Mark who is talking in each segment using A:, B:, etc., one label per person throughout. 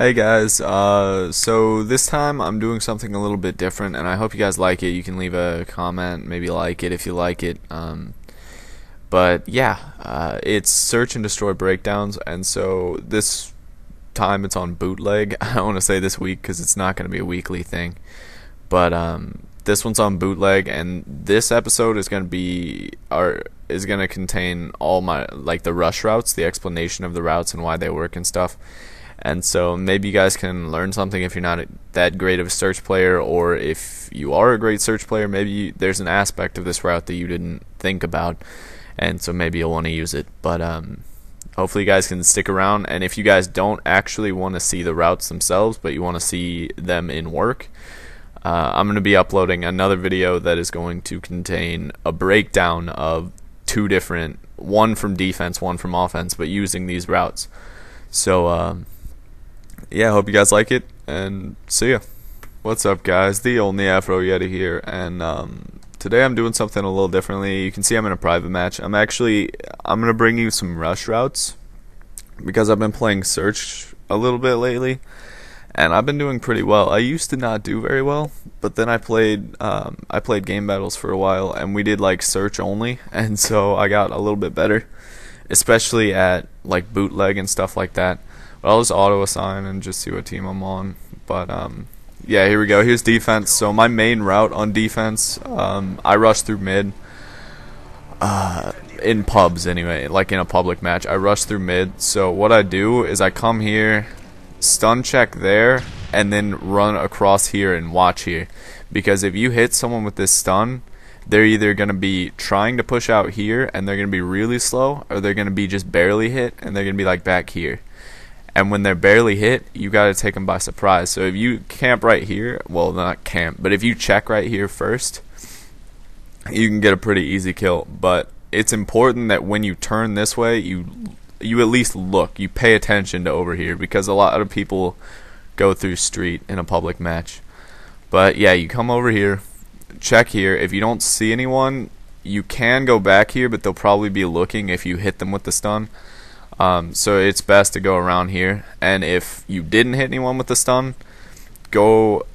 A: Hey guys, so this time I'm doing something a little bit different, and I hope you guys like it. You can leave a comment, maybe like it if you like it. But yeah, it's search and destroy breakdowns, and so this time it's on Bootleg. I don't want to say this week because it's not going to be a weekly thing, but this one's on Bootleg, and this episode is going to be is going to contain all my the rush routes, the explanation of the routes and why they work and stuff. And so maybe you guys can learn something if you're not that great of a search player, or if you are a great search player, maybe there's an aspect of this route that you didn't think about, and so maybe you'll want to use it. But hopefully you guys can stick around, and if you guys don't actually want to see the routes themselves, but you want to see them in work, I'm going to be uploading another video that is going to contain a breakdown of two different, one from defense, one from offense, but using these routes. So yeah, hope you guys like it, and see ya. What's up, guys? The only Afro Yeti here, and today I'm doing something a little differently. You can see I'm in a private match. I'm gonna bring you some rush routes because I've been playing search a little bit lately, and I've been doing pretty well. I used to not do very well, but then I played game battles for a while, and we did like search only, and so I got a little bit better, especially at like bootleg and stuff like that. But I'll just auto assign and just see what team I'm on. But yeah, here we go. Here's defense. So my main route on defense, I rush through mid. In pubs anyway, like in a public match, I rush through mid. So what I do is I come here, stun check there, and then run across here and watch here. Because if you hit someone with this stun, they're either going to be trying to push out here and they're going to be really slow, or they're going to be just barely hit and they're going to be like back here. And when they're barely hit, you got to take them by surprise. So if you camp right here, well, not camp, but if you check right here first, you can get a pretty easy kill. But it's important that when you turn this way, you at least look, you pay attention to over here, because a lot of people go through street in a public match. But yeah, you come over here, check here. If you don't see anyone, you can go back here, but they'll probably be looking if you hit them with the stun. So it's best to go around here, and if you didn't hit anyone with the stun, go.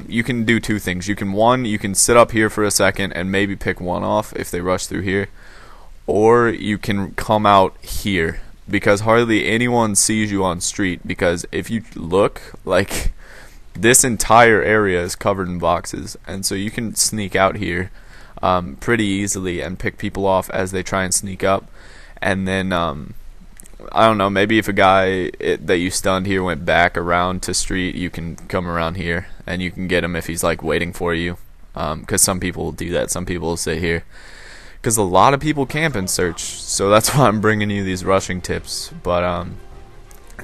A: You can do two things. You can sit up here for a second and maybe pick one off if they rush through here, or you can come out here, because hardly anyone sees you on street. Because if you look, like, this entire area is covered in boxes, and so you can sneak out here pretty easily and pick people off as they try and sneak up. And then I don't know, maybe if a guy that you stunned here went back around to street, you can come around here and you can get him if he's like waiting for you, because some people will do that. Some people will sit here because a lot of people camp and search, so that's why I'm bringing you these rushing tips. But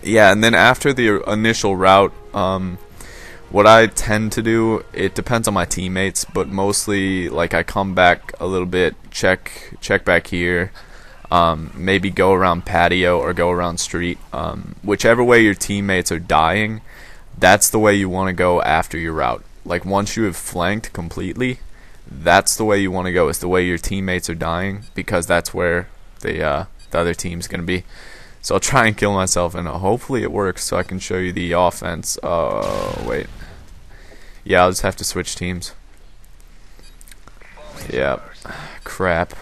A: yeah, and then after the initial route, what I tend to do, it depends on my teammates, but mostly like I come back a little bit, check back here, maybe go around patio or go around street. Whichever way your teammates are dying, that's the way you want to go after your route. Like once you have flanked completely, that's the way you want to go, is the way your teammates are dying, because that's where the other team's going to be. So I'll try and kill myself, and hopefully it works so I can show you the offense. Wait. Yeah, I'll just have to switch teams. Yeah. Crap.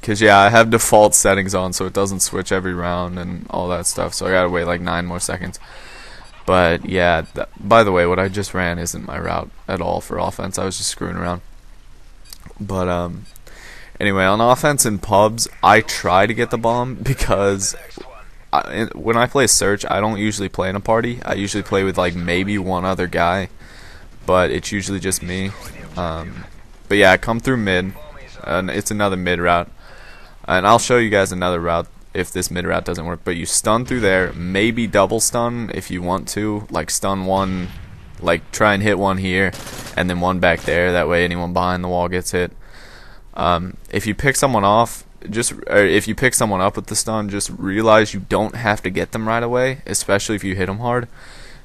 A: Because, yeah, I have default settings on, so it doesn't switch every round and all that stuff. So I gotta wait like 9 more seconds. But, yeah, by the way, what I just ran isn't my route at all for offense. I was just screwing around. But, anyway, on offense in pubs, I try to get the bomb because when I play search, I don't usually play in a party. I usually play with, like, maybe one other guy. But it's usually just me. But, yeah, I come through mid. And it's another mid route. And I'll show you guys another route if this mid route doesn't work. But you stun through there, maybe double stun if you want to. Like stun one, like try and hit one here, and then one back there. That way anyone behind the wall gets hit. If you pick someone off, or if you pick someone up with the stun, just realize you don't have to get them right away, especially if you hit them hard.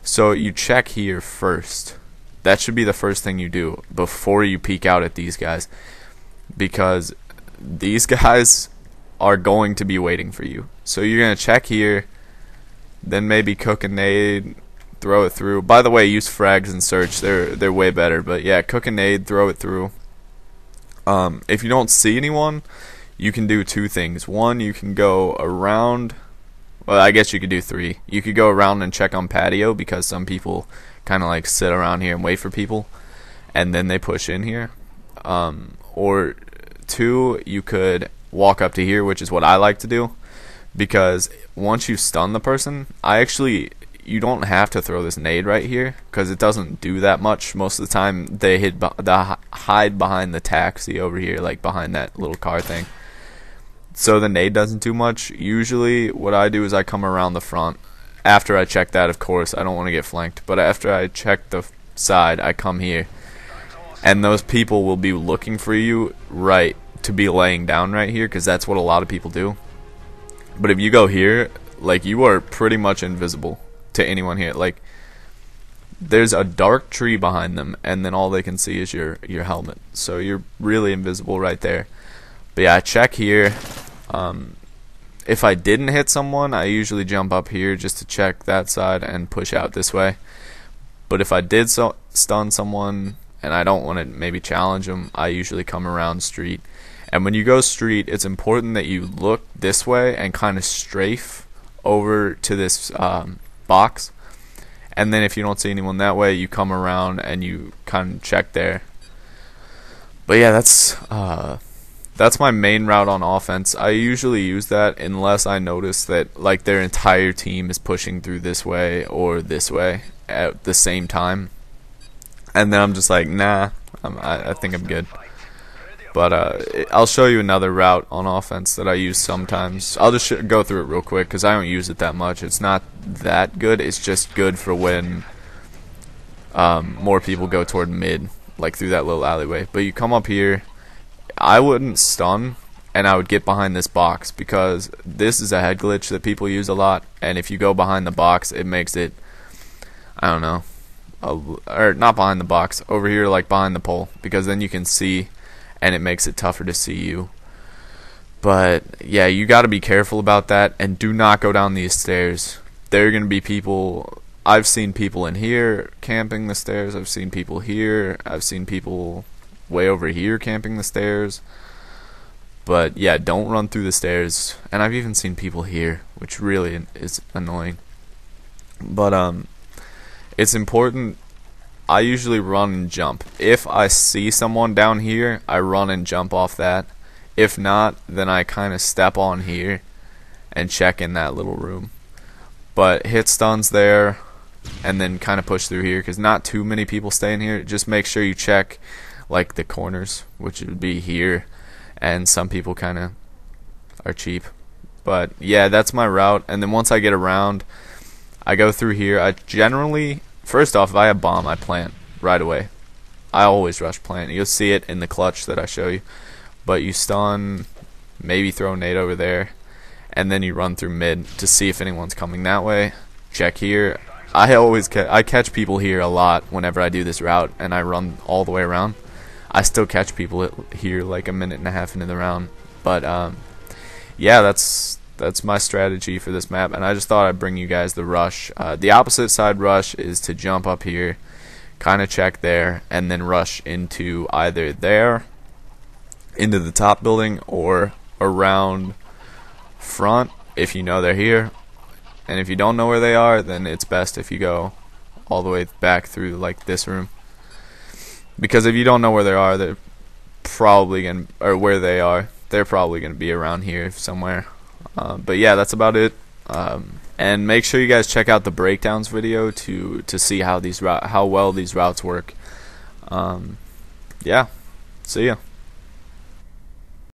A: So you check here first. That should be the first thing you do before you peek out at these guys, because these guys are going to be waiting for you. So you're going to check here, then maybe cook a nade, throw it through. By the way, use frags and search. They're way better. But yeah, cook a nade, throw it through. If you don't see anyone, you can do two things. One, you can go around. Well, I guess you could do three. You could go around and check on patio, because some people kind of like sit around here and wait for people, and then they push in here. Or two, you could walk up to here, which is what I like to do, because once you stun the person, you don't have to throw this nade right here, because it doesn't do that much. Most of the time they hide behind the taxi over here, like behind that little car thing, so the nade doesn't do much. Usually what I do is I come around the front after I check that. Of course I don't want to get flanked, but after I check the side, I come here, and those people will be looking for you right to be laying down right here, because that's what a lot of people do. But if you go here, like, you are pretty much invisible to anyone here. Like, there's a dark tree behind them, and then all they can see is your helmet, so you're really invisible right there. But yeah, I check here. If I didn't hit someone, I usually jump up here just to check that side and push out this way. But if I did stun someone and I don't want to maybe challenge them, I usually come around street. And when you go street, it's important that you look this way and kind of strafe over to this box. And then if you don't see anyone that way, you come around and you kind of check there. But yeah, that's my main route on offense. I usually use that unless I notice that like their entire team is pushing through this way or this way at the same time. And then I'm just like, nah, I think I'm good. But I'll show you another route on offense that I use sometimes. I'll just go through it real quick, because I don't use it that much. It's not that good. It's just good for when more people go toward mid, like through that little alleyway. But you come up here. I wouldn't stun, and I would get behind this box, because this is a head glitch that people use a lot. And if you go behind the box, it makes it, I don't know, or not behind the box, over here, like behind the pole, because then you can see, and it makes it tougher to see you. But yeah, you got to be careful about that, and do not go down these stairs. There are going to be people. I've seen people in here camping the stairs. I've seen people here. I've seen people way over here camping the stairs. But yeah, don't run through the stairs. And I've even seen people here, which really is annoying. But it's important. I usually run and jump. If I see someone down here, I run and jump off that. If not, then I kind of step on here and check in that little room. But hit stuns there, and then kind of push through here, because not too many people stay in here. Just make sure you check like the corners, which would be here, and some people kind of are cheap. But yeah, that's my route. And then once I get around, I go through here. I generally, first off, if I have bomb, I plant right away. I always rush plant. You'll see it in the clutch that I show you. But you stun, maybe throw a nade over there, and then you run through mid to see if anyone's coming that way. Check here. I catch people here a lot whenever I do this route, and I run all the way around. I still catch people here like a minute and a half into the round. But yeah, that's my strategy for this map, and I just thought I'd bring you guys the rush. The opposite side rush is to jump up here, kind of check there, and then rush into either there, into the top building, or around front if you know they're here. And if you don't know where they are, then it's best if you go all the way back through like this room, because if you don't know where they are, they're probably gonna, or where they are, they're probably gonna be around here somewhere. But yeah, that's about it. And make sure you guys check out the breakdowns video to see how well these routes work. Yeah, see ya.